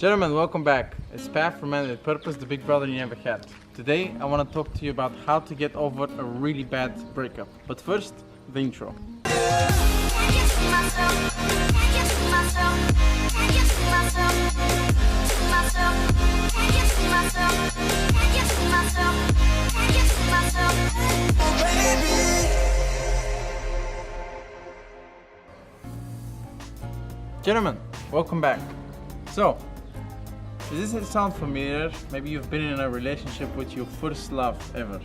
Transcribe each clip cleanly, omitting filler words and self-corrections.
Gentlemen, welcome back. It's Pat from Man with Purpose, the big brother you never had. Today, I want to talk to you about how to get over a really bad breakup. But first, the intro. Gentlemen, welcome back. So, does this sound familiar? Maybe you've been in a relationship with your first love ever.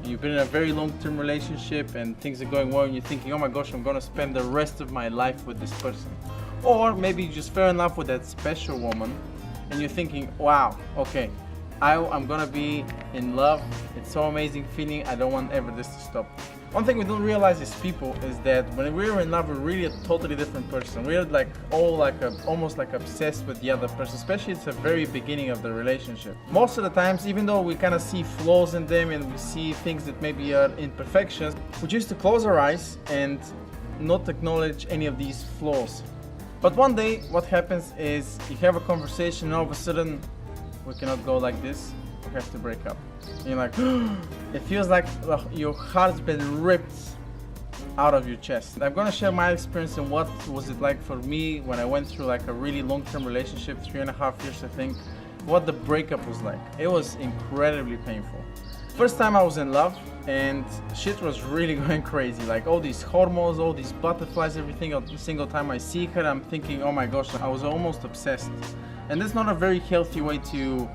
You've been in a very long-term relationship and things are going well and you're thinking, oh my gosh, I'm gonna spend the rest of my life with this person. Or maybe you just fell in love with that special woman and you're thinking, wow, okay, I'm gonna be in love. It's so amazing feeling. I don't want ever this to stop. One thing we don't realize as people is that when we're in love, we're really a totally different person. We're almost like obsessed with the other person, especially at the very beginning of the relationship. Most of the times, even though we kind of see flaws in them and we see things that maybe are imperfections, we choose to close our eyes and not acknowledge any of these flaws. But one day, what happens is you have a conversation and all of a sudden, we cannot go like this. We have to break up. And you're like, it feels like your heart's been ripped out of your chest. I'm gonna share my experience and what was it like for me when I went through like a really long-term relationship, 3.5 years I think, what the breakup was like. It was incredibly painful. First time I was in love and shit was really going crazy. Like all these hormones, all these butterflies, everything. Every single time I see her, I'm thinking, oh my gosh, I was almost obsessed. And that's not a very healthy way to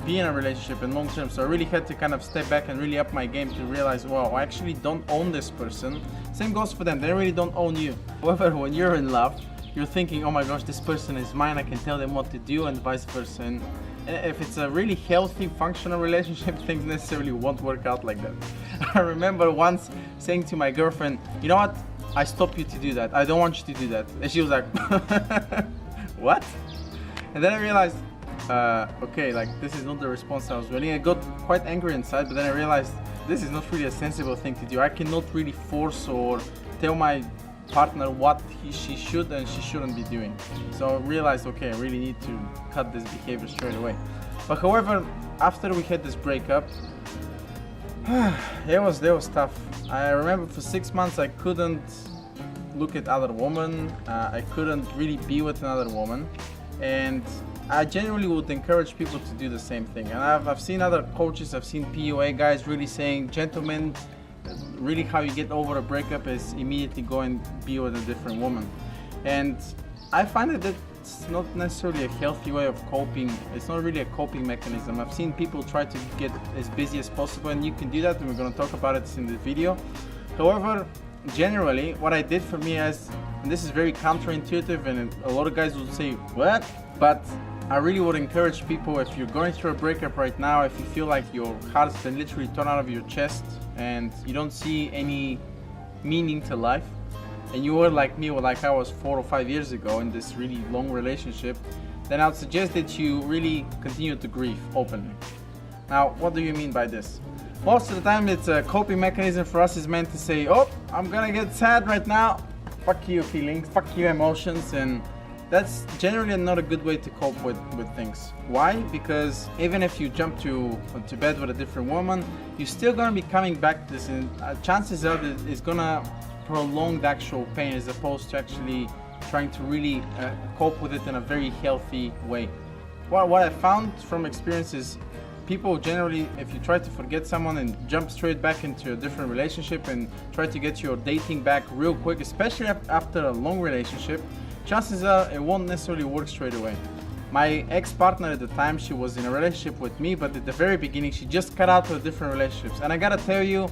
be in a relationship in long term. So I really had to kind of step back and really up my game to realize, wow, I actually don't own this person. Same goes for them, they really don't own you. However, when you're in love, you're thinking, oh my gosh, this person is mine, I can tell them what to do, and vice versa. And if it's a really healthy, functional relationship, things necessarily won't work out like that. I remember once saying to my girlfriend, you know what, I stop you to do that, I don't want you to do that. And she was like, what? And then I realized, okay, like this is not the response I was willing. I got quite angry inside, but then I realized this is not really a sensible thing to do. I cannot really force or tell my partner what she should and she shouldn't be doing. So I realized, okay, I really need to cut this behavior straight away. But however, after we had this breakup, it was tough. I remember for 6 months I couldn't look at other women. I couldn't really be with another woman. And I genuinely would encourage people to do the same thing. And I've seen other coaches, I've seen PUA guys really saying, gentlemen, really how you get over a breakup is immediately go and be with a different woman. And I find that it's not necessarily a healthy way of coping. It's not really a coping mechanism. I've seen people try to get as busy as possible, and you can do that, and we're going to talk about it in the video. However, generally, what I did for me is, and this is very counterintuitive, and a lot of guys will say, what? But I really would encourage people, if you're going through a breakup right now, if you feel like your heart's been literally torn out of your chest and you don't see any meaning to life, and you were like me, or like I was 4 or 5 years ago in this really long relationship, then I would suggest that you really continue to grieve openly. Now, what do you mean by this? Most of the time it's a coping mechanism for us is meant to say, oh, I'm gonna get sad right now, fuck you feelings, fuck you emotions, and that's generally not a good way to cope with things. Why? Because even if you jump to bed with a different woman, you're still gonna be coming back to this, and chances are that it's gonna prolong the actual pain as opposed to actually trying to really cope with it in a very healthy way. What I found from experience is people generally, if you try to forget someone and jump straight back into a different relationship and try to get your dating back real quick, especially after a long relationship, chances are it won't necessarily work straight away. My ex-partner at the time, she was in a relationship with me, but at the very beginning she just cut out with different relationships. And I gotta tell you,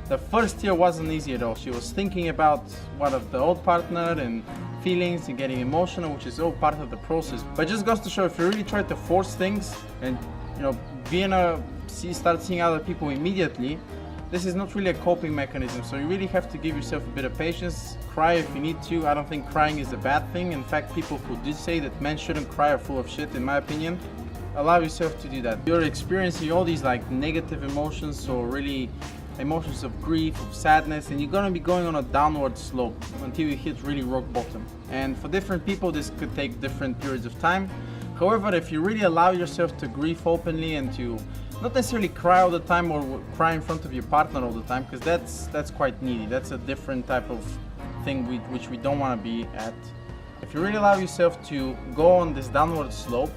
the first year wasn't easy at all. She was thinking about what of the old partner and feelings and getting emotional, which is all part of the process. But it just goes to show, if you really try to force things and start seeing other people immediately, this is not really a coping mechanism. So you really have to give yourself a bit of patience. Cry if you need to. I don't think crying is a bad thing. In fact, people who do say that men shouldn't cry are full of shit, in my opinion. Allow yourself to do that. You're experiencing all these like negative emotions, or really emotions of grief, of sadness, and you're gonna be going on a downward slope until you hit really rock bottom. And for different people, this could take different periods of time. However, if you really allow yourself to grieve openly and to not necessarily cry all the time or cry in front of your partner all the time, because that's quite needy. That's a different type of thing which we don't want to be at. If you really allow yourself to go on this downward slope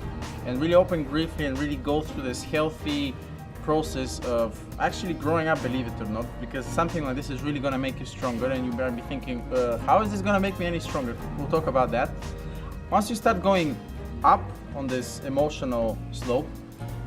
and really open griefly and really go through this healthy process of actually growing up, believe it or not, because something like this is really going to make you stronger, and you better be thinking, how is this going to make me any stronger? We'll talk about that. Once you start going up on this emotional slope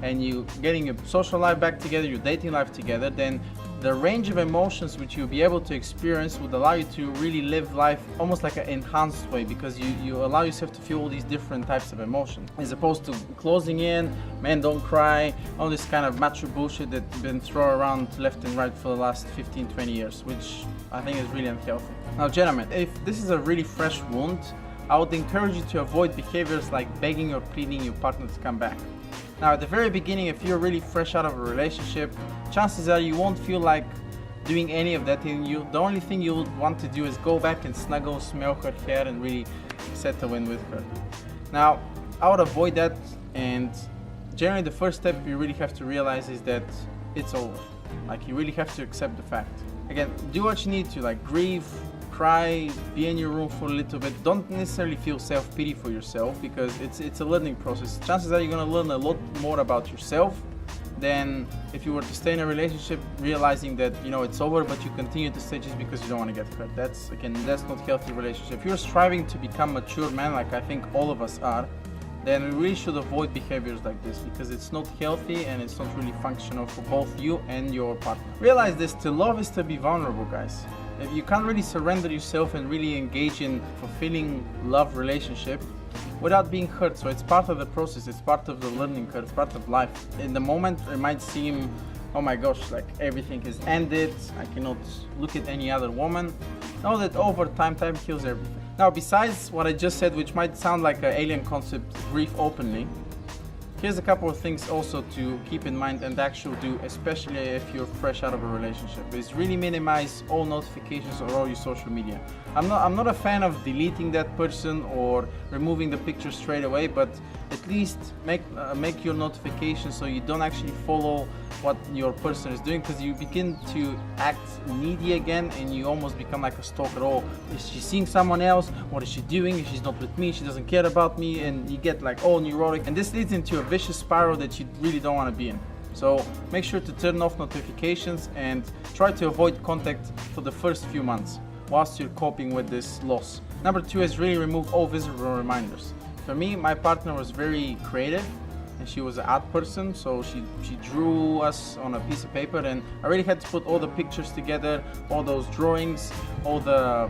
and you getting your social life back together, your dating life together, then the range of emotions which you'll be able to experience would allow you to really live life almost like an enhanced way, because you allow yourself to feel all these different types of emotions, as opposed to closing in, man don't cry, all this kind of macho bullshit that's been thrown around left and right for the last 15-20 years, which I think is really unhealthy. Now gentlemen, if this is a really fresh wound, I would encourage you to avoid behaviors like begging or pleading your partner to come back. Now at the very beginning, if you're really fresh out of a relationship, chances are you won't feel like doing any of that, and the only thing you would want to do is go back and snuggle, smell her hair, and really settle in with her. Now I would avoid that, and generally the first step you really have to realize is that it's over. Like, you really have to accept the fact. Again, do what you need to, like grieve, cry, be in your room for a little bit. Don't necessarily feel self-pity for yourself, because it's a learning process. Chances are you're going to learn a lot more about yourself than if you were to stay in a relationship realizing that, you know, it's over, but you continue to stay just because you don't want to get hurt. That's not healthy relationship. If you're striving to become mature man, like I think all of us are, then we really should avoid behaviors like this, because it's not healthy and it's not really functional for both you and your partner. Realize this: to love is to be vulnerable, guys. If you can't really surrender yourself and really engage in fulfilling love relationship without being hurt. So it's part of the process, it's part of the learning curve, it's part of life. In the moment it might seem, oh my gosh, like everything has ended, I cannot look at any other woman. Know that over time heals everything. Now, besides what I just said, which might sound like an alien concept, grief openly, here's a couple of things also to keep in mind and actually do, especially if you're fresh out of a relationship, is really minimize all notifications or all your social media. I'm not a fan of deleting that person or removing the picture straight away, but at least make your notifications so you don't actually follow what your person is doing, because you begin to act needy again and you almost become like a stalker. Oh, is she seeing someone else? What is she doing? If she's not with me, she doesn't care about me, and you get like all neurotic, and this leads into a vicious spiral that you really don't want to be in. So make sure to turn off notifications and try to avoid contact for the first few months whilst you're coping with this loss. Number 2 is really remove all visible reminders. For me, my partner was very creative and she was an art person, so she drew us on a piece of paper, and I really had to put all the pictures together, all those drawings, all the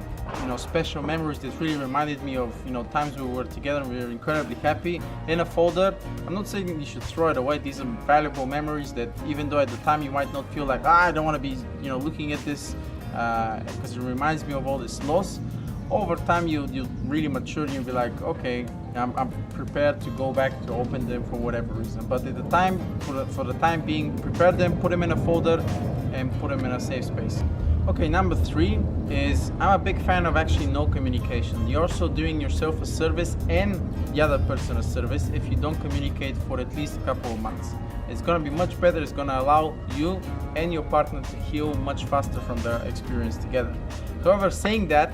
special memories that really reminded me of times we were together and we were incredibly happy, in a folder. I'm not saying you should throw it away. These are valuable memories that, even though at the time you might not feel like I don't want to be looking at this because it reminds me of all this loss, over time you really mature and you'll be like, okay, I'm prepared to go back to open them for whatever reason. But at the time, for the time being, prepare them, put them in a folder, and put them in a safe space. Okay, number 3 is, I'm a big fan of actually no communication. You're also doing yourself a service and the other person a service if you don't communicate for at least a couple of months. It's going to be much better. It's going to allow you and your partner to heal much faster from the experience together. However, saying that,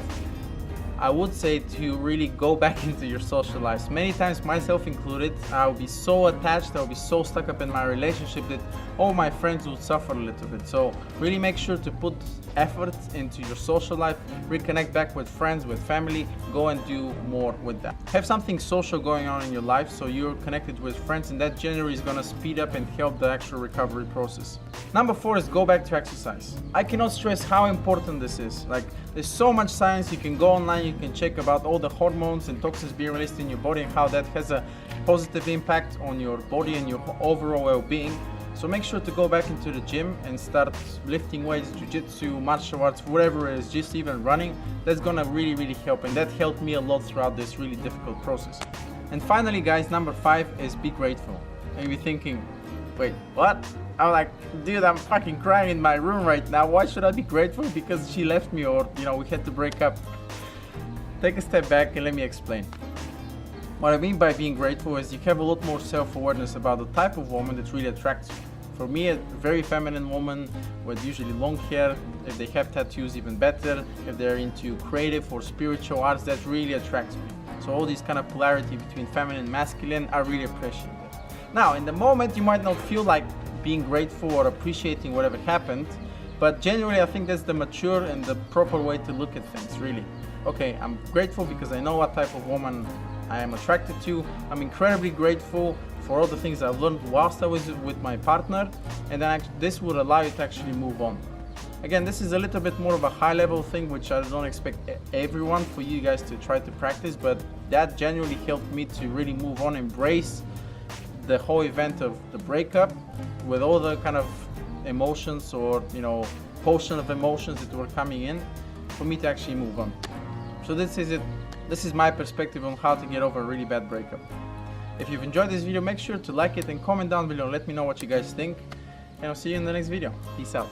I would say to really go back into your social lives. Many times, myself included, I'll be so attached, I'll be so stuck up in my relationship that all my friends would suffer a little bit. So really make sure to put effort into your social life, reconnect back with friends, with family, go and do more with that. Have something social going on in your life so you're connected with friends, and that generally is going to speed up and help the actual recovery process. Number 4 is go back to exercise. I cannot stress how important this is. Like, there's so much science. You can go online, you can check about all the hormones and toxins being released in your body and how that has a positive impact on your body and your overall well-being. So make sure to go back into the gym and start lifting weights, jiu-jitsu, martial arts, whatever it is, just even running. That's gonna really, really help, and that helped me a lot throughout this really difficult process. And finally, guys, number 5 is be grateful. And you're thinking, wait, what? I'm like, dude, I'm fucking crying in my room right now. Why should I be grateful? Because she left me, or we had to break up. Take a step back and let me explain. What I mean by being grateful is you have a lot more self-awareness about the type of woman that really attracts you. For me, a very feminine woman with usually long hair, if they have tattoos, even better. If they're into creative or spiritual arts, that really attracts me. So all these kind of polarity between feminine and masculine, I really appreciate it. Now, in the moment, you might not feel like being grateful or appreciating whatever happened, but generally, I think that's the mature and the proper way to look at things, really. Okay, I'm grateful because I know what type of woman I am attracted to. I'm incredibly grateful for all the things I've learned whilst I was with my partner, and then this will allow you to actually move on. Again, this is a little bit more of a high level thing, which I don't expect everyone for you guys to try to practice, but that genuinely helped me to really move on, embrace the whole event of the breakup with all the kind of emotions or, potion of emotions that were coming in, for me to actually move on. So this is it. This is my perspective on how to get over a really bad breakup. If you've enjoyed this video, make sure to like it and comment down below. Let me know what you guys think, and I'll see you in the next video. Peace out.